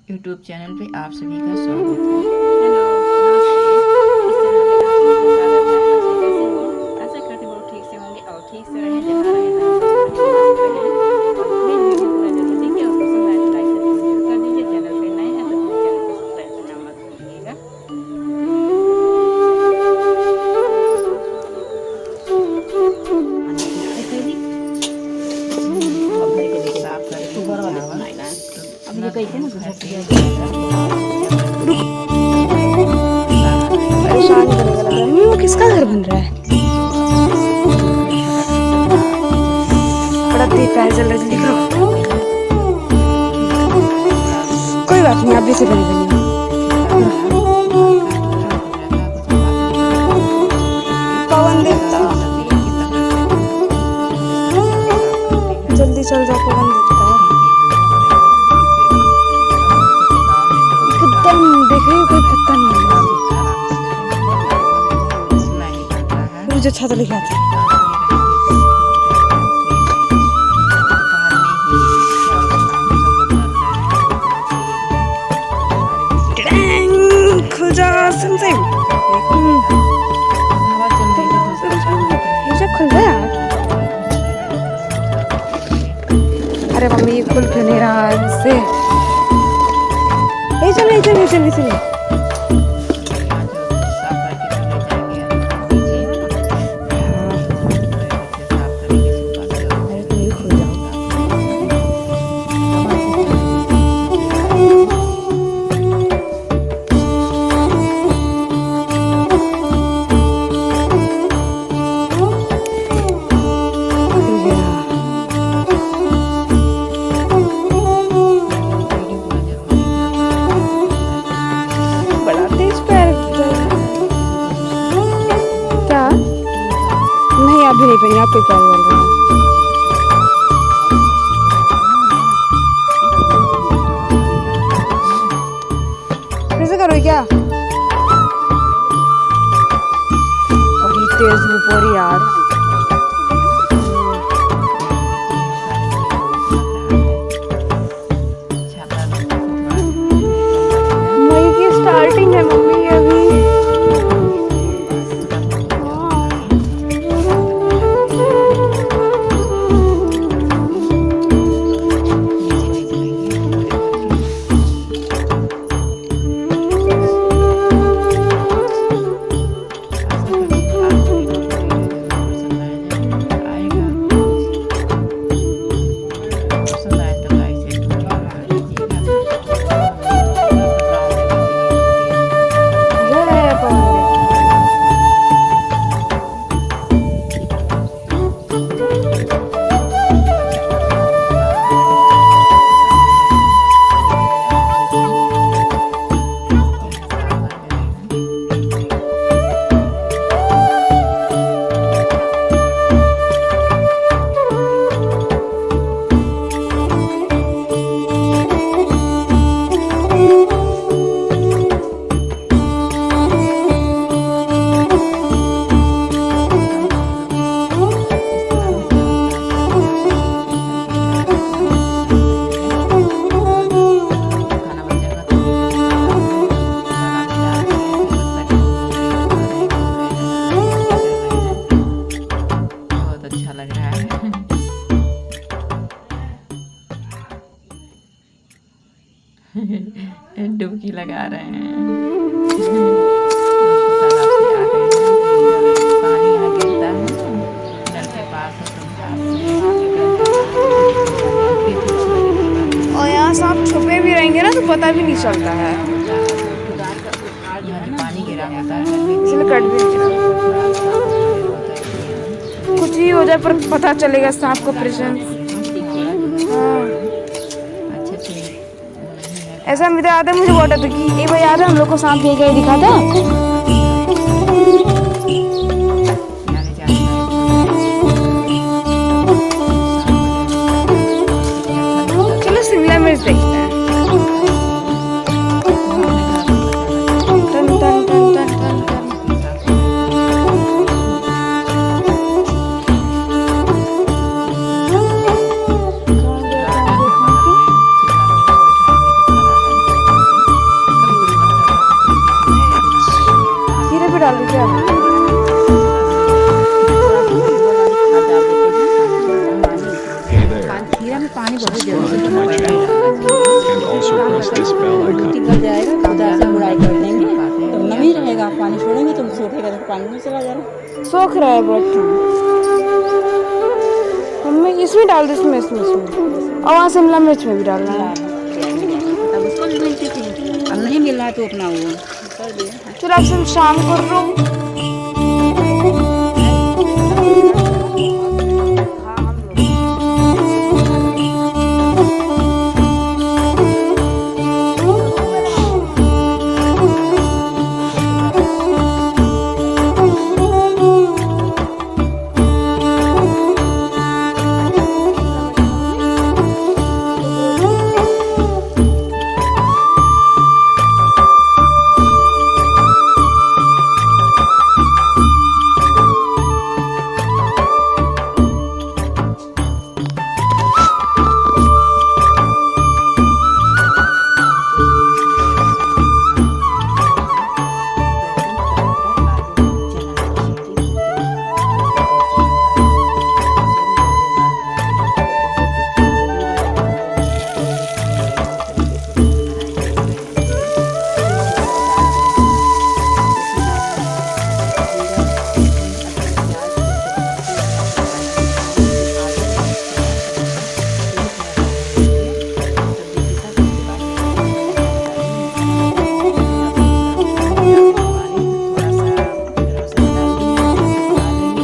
YouTube channel पे आप सभी का स्वागत है। हेलो, नमस्ते। इस चैनल पे आप सभी कैसे हैं? आशा करते हैं बहुत ठीक से होंगे और ठीक से रहें, जहाँ रहें तहाँ मस्त रहें। और प्लीज़ वीडियो पूरा जरूर देखिए और पसंद आए तो लाइक सब्सक्राइब जरूर कर दीजिए। चैनल पे नए हैं तो प्लीज़ चैनल को सब्सक्राइब करना मत भूलिएगा। साफ करके चावल अब ये कैसे ना घर से परेशान करेगा लग रहा है। वो किसका घर बन रहा है? बड़ा तेज पैर चल रहा है, दिख रहा। कोई बात नहीं, अभी से बनी बनी पवन देवता जल्दी चल जा। पवन देवता एकदम देख रही हो, कोई पत्ता नहीं है। मुझे छाता लेके आते खुल जा संजय। मुझे खुल जा यार। अरे मम्मी ये खुल क्यों नहीं रहा है मुझसे? चल चल चल चल। अभी नहीं पहनी, आप कोई पैर बोल रहा है। कैसे करो क्या? बड़ी तेज धूप हो रही यार। मई की स्टार्टिंग है मम्मी अभी। डुबकी लगा रहे हैं। तालाब से आ गए हैं, पानी यहाँ गिरता है नल के पास और यहाँ सांप छुपे भी रहेंगे ना तो पता भी नहीं चलता है। पानी गिरा होता है इसलिए कट भी नहीं रहा। कुछ ही हो जाए पर पता चलेगा सांप का प्रेजेंस। ऐसा मुझे याद है, मुझे बहुत डर लगी। एक बार याद है हम लोग को सांप ये गए दिखा था। चलो शिमला मिर्च देखते हैं। टन टन टन टन टन टन। पानी में चला जरा। सोख रहा है बहुत। मम्मी इसमें डाल दो, इसमें और वहाँ शिमला मिर्च में भी डालना है। तब उसको भी मिलती थी, अब नहीं मिल रहा तो अपना वो कर दिया। फिर आप सिर्फ शाम को